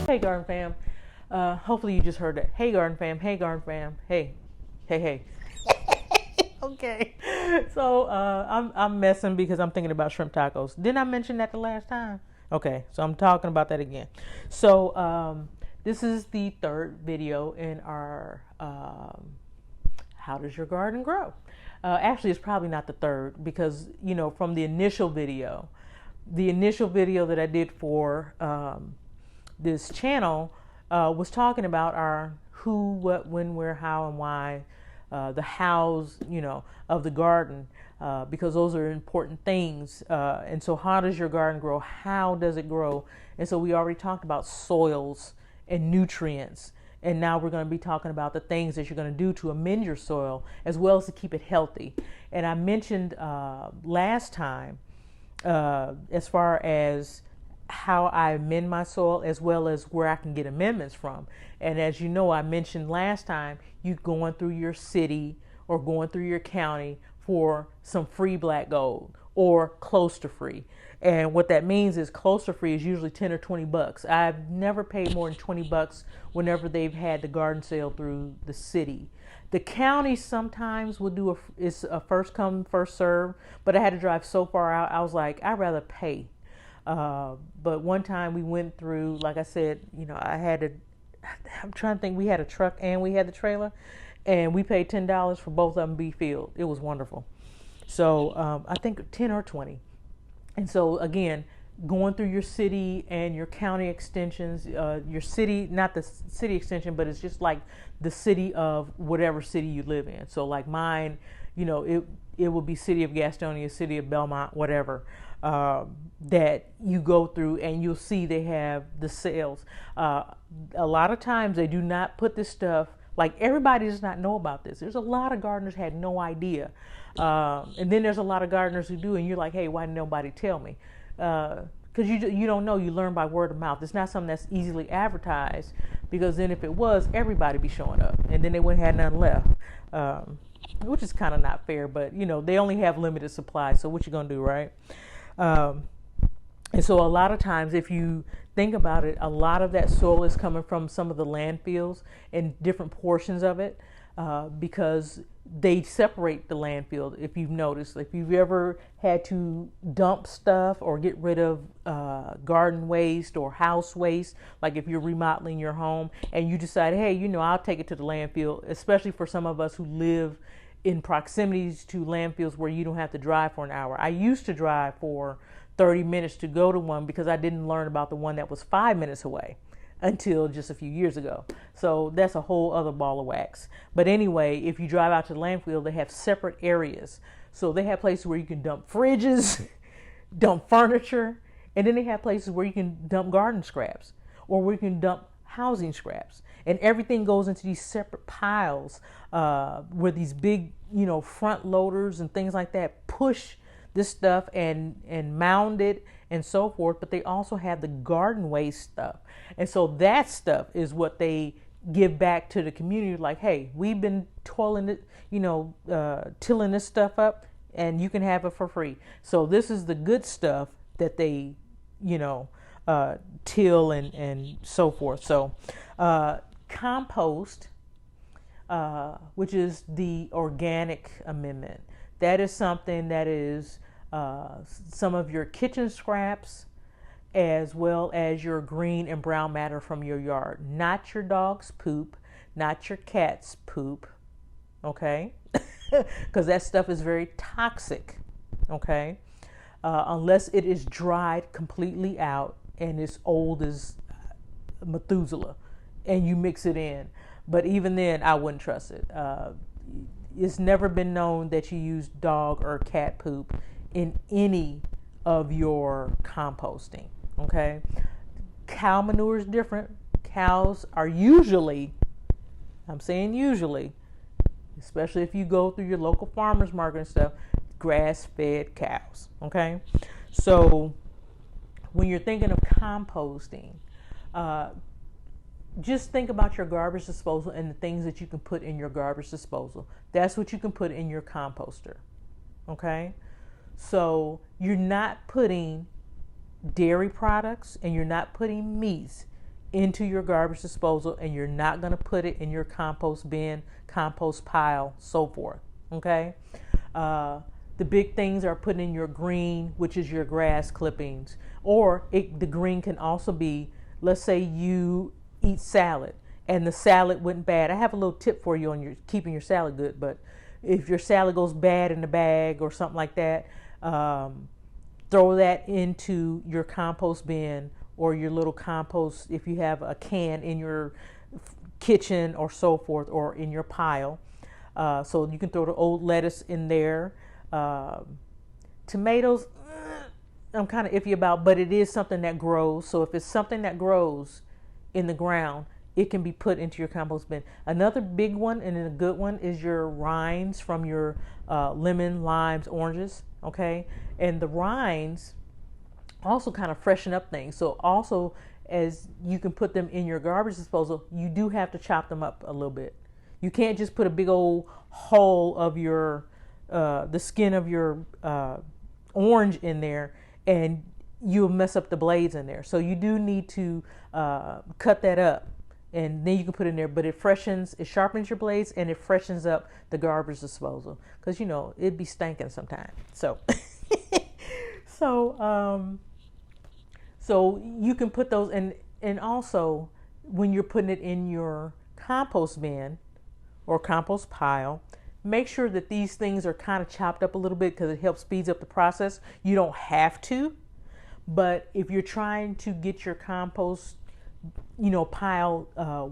Hey garden fam. Hopefully you just heard that. Hey garden fam, hey garden fam, hey, hey, hey. Okay. So I'm messing because I'm thinking about shrimp tacos. Didn't I mention that the last time? Okay, so I'm talking about that again. So this is the third video in our how does your garden grow? Actually, it's probably not the third because, you know, from the initial video that I did for this channel was talking about our who, what, when, where, how, and why, the hows, you know, of the garden, because those are important things. And so how does your garden grow? How does it grow? And so we already talked about soils and nutrients. And now we're going to be talking about the things that you're going to do to amend your soil as well as to keep it healthy. And I mentioned last time as far as how I amend my soil as well as where I can get amendments from. And as you know, I mentioned last time, you going through your city or going through your county for some free black gold or close to free. And what that means is close to free is usually 10 or 20 bucks. I've never paid more than 20 bucks whenever they've had the garden sale through the city. The county sometimes will do it's a first come, first serve, but I had to drive so far out. I was like, I'd rather pay. But one time we went through, like I said, you know, I'm trying to think, we had a truck and we had the trailer and we paid $10 for both of them to be filled. It was wonderful. So I think 10 or 20. And so again, going through your city and your county extensions, your city, not the city extension, but it's just like the city of whatever city you live in. So like mine, you know, it will be city of Gastonia, city of Belmont, whatever, that you go through and you'll see they have the sales. A lot of times they do not put this stuff, like everybody does not know about this. There's a lot of gardeners had no idea. And then there's a lot of gardeners who do, and you're like, hey, why didn't nobody tell me? Because you don't know, you learn by word of mouth. It's not something that's easily advertised, because then if it was, everybody be showing up, and then they wouldn't have none left, which is kind of not fair, but you know, they only have limited supply, so what you gonna do, right? And so a lot of times, if you think about it, a lot of that soil is coming from some of the landfills and different portions of it, because they separate the landfill. If you've noticed, if you've ever had to dump stuff or get rid of garden waste or house waste, like if you're remodeling your home and you decide, hey, you know, I'll take it to the landfill, especially for some of us who live in proximities to landfills where you don't have to drive for an hour. I used to drive for 30 minutes to go to one because I didn't learn about the one that was 5 minutes away until just a few years ago. So that's a whole other ball of wax. But anyway, if you drive out to the landfill, they have separate areas. So they have places where you can dump fridges, dump furniture, and then they have places where you can dump garden scraps or where you can dump housing scraps. And everything goes into these separate piles where these big, you know, front loaders and things like that push this stuff and mound it and so forth. But they also have the garden waste stuff. And so that stuff is what they give back to the community. Like, hey, we've been toiling it, you know, tilling this stuff up, and you can have it for free. So this is the good stuff that they, you know, till and so forth. So compost, which is the organic amendment, that is something that is some of your kitchen scraps as well as your green and brown matter from your yard. Not your dog's poop, not your cat's poop, okay? Because that stuff is very toxic, okay? Unless it is dried completely out and it's old as Methuselah and you mix it in. But even then, I wouldn't trust it. It's never been known that you use dog or cat poop in any of your composting, okay? Cow manure is different. Cows are usually, I'm saying usually, especially if you go through your local farmers market and stuff, grass-fed cows, okay? So when you're thinking of composting, just think about your garbage disposal and the things that you can put in your garbage disposal. That's what you can put in your composter, okay? So you're not putting dairy products and you're not putting meats into your garbage disposal, and you're not going to put it in your compost bin, compost pile, so forth. Okay. The big things are putting in your green, which is your grass clippings, or the green can also be, let's say you eat salad and the salad went bad. I have a little tip for you on your keeping your salad good, but if your salad goes bad in the bag or something like that, throw that into your compost bin or your little compost if you have a can in your kitchen or so forth, or in your pile. So you can throw the old lettuce in there. Tomatoes, I'm kind of iffy about, but it is something that grows. So if it's something that grows in the ground, it can be put into your compost bin. Another big one and a good one is your rinds from your lemon, limes, oranges. Okay, and the rinds also kind of freshen up things. So also, as you can put them in your garbage disposal, you do have to chop them up a little bit. You can't just put a big old hull of your the skin of your orange in there, and you'll mess up the blades in there. So you do need to cut that up, and then you can put it in there. But it sharpens your blades, and it freshens up the garbage disposal, because it'd be stinking sometimes. So so you can put those in, and also when you're putting it in your compost bin or compost pile, make sure that these things are kind of chopped up a little bit, because it helps speeds up the process. You don't have to, but if you're trying to get your compost, pile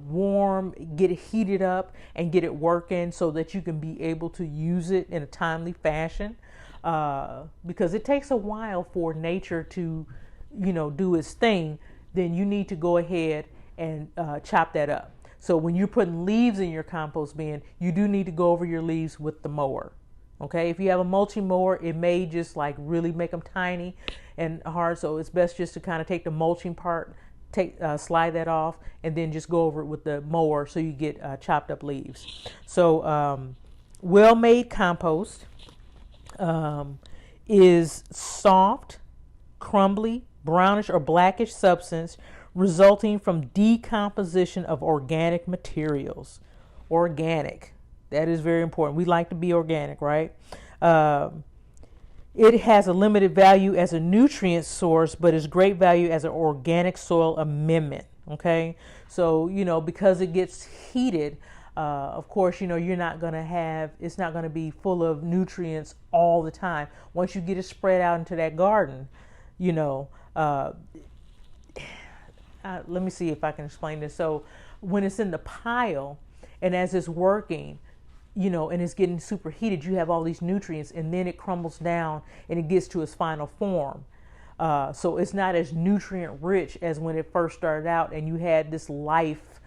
warm, get it heated up and get it working so that you can be able to use it in a timely fashion, because it takes a while for nature to, do its thing, then you need to go ahead and chop that up. So when you're putting leaves in your compost bin, you do need to go over your leaves with the mower. Okay, if you have a mulching mower, it may just like really make them tiny and hard. So it's best just to kind of take the mulching part, slide that off, and then just go over it with the mower so you get chopped up leaves. So well-made compost is soft, crumbly, brownish or blackish substance resulting from decomposition of organic materials. Organic. That is very important. We like to be organic, right? It has a limited value as a nutrient source, but is great value as an organic soil amendment. Okay. So, because it gets heated, of course, you're not going to it's not going to be full of nutrients all the time. Once you get it spread out into that garden, let me see if I can explain this. So when it's in the pile and as it's working, and it's getting super heated, you have all these nutrients, and then it crumbles down and it gets to its final form. So it's not as nutrient rich as when it first started out and you had this life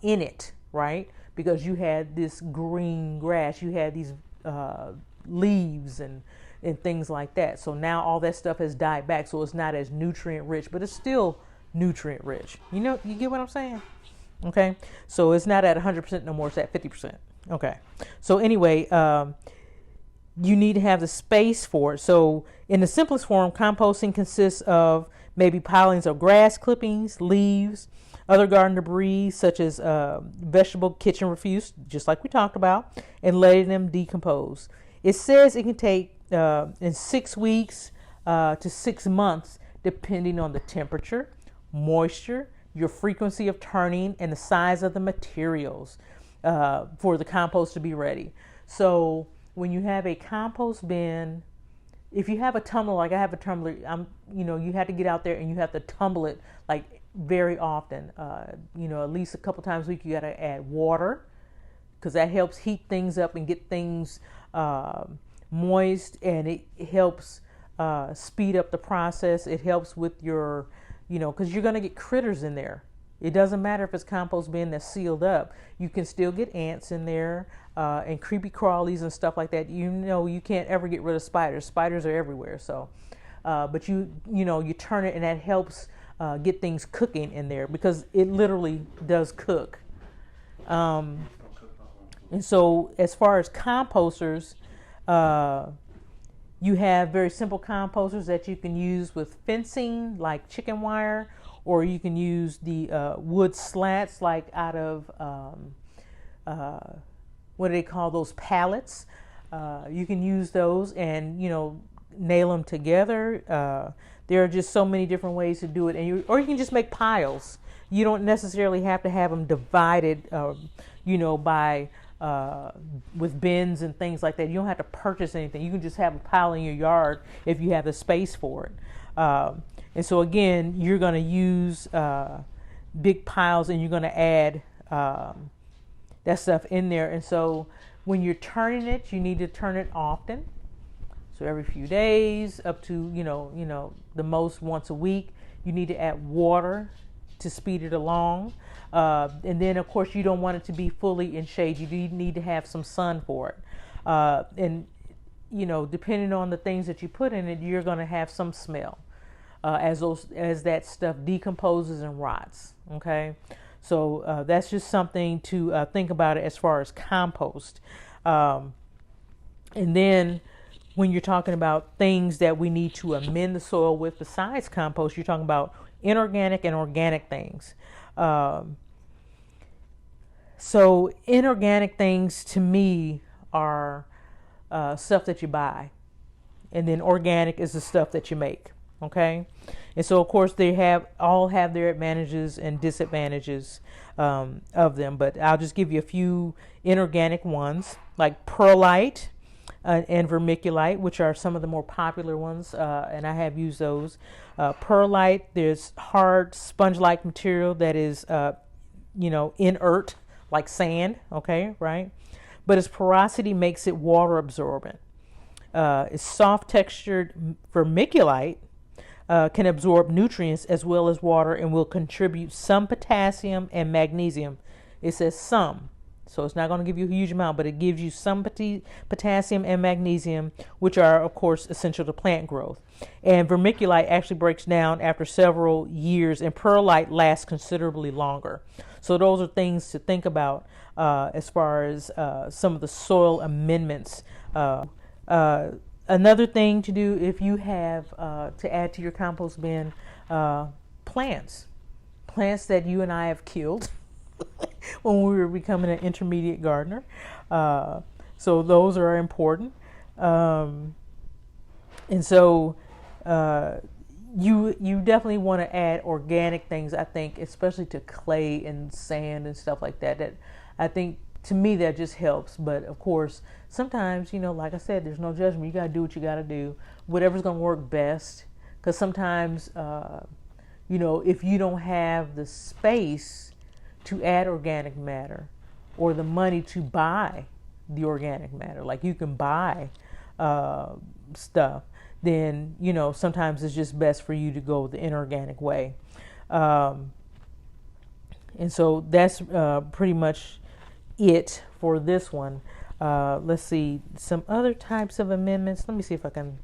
in it, right? Because you had this green grass, you had these leaves and things like that. So now all that stuff has died back, so it's not as nutrient rich, but it's still nutrient rich. You get what I'm saying? Okay, so it's not at 100% no more, it's at 50%. Okay, so anyway, you need to have the space for it. So in the simplest form, composting consists of maybe pilings of grass clippings, leaves, other garden debris such as vegetable kitchen refuse, just like we talked about, and letting them decompose. It says it can take in 6 weeks to 6 months, depending on the temperature, moisture, your frequency of turning, and the size of the materials for the compost to be ready. So when you have a compost bin, if you have a tumbler, like I have a tumbler, you have to get out there and you have to tumble it like very often. At least a couple times a week. You got to add water, because that helps heat things up and get things moist, and it helps speed up the process. It helps with your because you're going to get critters in there. It doesn't matter if it's compost bin that's sealed up. You can still get ants in there and creepy crawlies and stuff like that. You can't ever get rid of spiders. Spiders are everywhere. So, but you turn it, and that helps get things cooking in there, because it literally does cook. And so as far as composters, you have very simple composters that you can use with fencing, like chicken wire, or you can use the wood slats, like out of what do they call those, pallets. You can use those and, you know, nail them together. There are just so many different ways to do it, or you can just make piles. You don't necessarily have to have them divided, you know, by with bins and things like that. You don't have to purchase anything. You can just have a pile in your yard if you have the space for it. And so again, you're going to use big piles, and you're going to add that stuff in there. And so when you're turning it, you need to turn it often. So every few days, up to, you know, the most once a week. You need to add water to speed it along. And then of course you don't want it to be fully in shade. You need to have some sun for it. And you know, depending on the things that you put in it, you're going to have some smell as that stuff decomposes and rots. Okay, so that's just something to think about it as far as compost. And then when you're talking about things that we need to amend the soil with besides compost, you're talking about inorganic and organic things. So inorganic things to me are stuff that you buy, and then organic is the stuff that you make. Okay, and so of course they all have their advantages and disadvantages of them, but I'll just give you a few inorganic ones, like perlite and vermiculite, which are some of the more popular ones, and I have used those. Perlite, there's hard sponge-like material that is, you know, inert, like sand. Okay, right? But its porosity makes it water absorbent. Its soft textured vermiculite can absorb nutrients as well as water, and will contribute some potassium and magnesium. It says some. So it's not going to give you a huge amount, but it gives you some potassium and magnesium, which are, of course, essential to plant growth. And vermiculite actually breaks down after several years, and perlite lasts considerably longer. So those are things to think about as far as some of the soil amendments. Another thing to do if you have to add to your compost bin, plants that you and I have killed when we were becoming an intermediate gardener. So those are important. And so you definitely want to add organic things, I think, especially to clay and sand and stuff like that. That I think, to me, that just helps. But of course, sometimes, you know, like I said, there's no judgment. You got to do what you got to do, whatever's going to work best. Because sometimes, you know, if you don't have the space to add organic matter, or the money to buy the organic matter, like you can buy stuff, then, you know, sometimes it's just best for you to go the inorganic way. And so that's pretty much it for this one. Let's see some other types of amendments. Let me see if I can.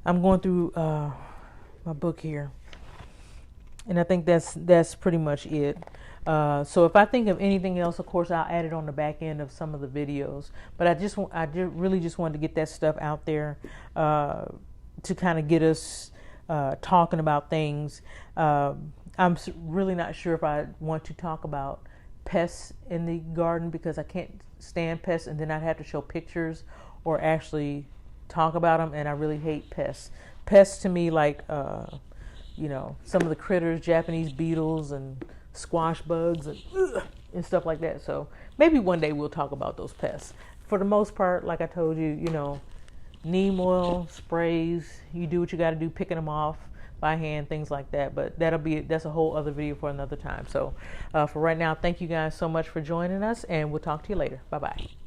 I'm going through my book here, and I think that's pretty much it. So if I think of anything else, of course, I'll add it on the back end of some of the videos. But I really just wanted to get that stuff out there to kind of get us talking about things. I'm really not sure if I want to talk about pests in the garden, because I can't stand pests, and then I'd have to show pictures or actually talk about them, and I really hate pests. Pests to me, like you know, some of the critters, Japanese beetles and squash bugs and stuff like that. So maybe one day we'll talk about those pests. For the most part, like I told you, you know, neem oil sprays, you do what you got to do, picking them off by hand, things like that. But that's a whole other video for another time. So for right now, thank you guys so much for joining us, and we'll talk to you later. Bye bye.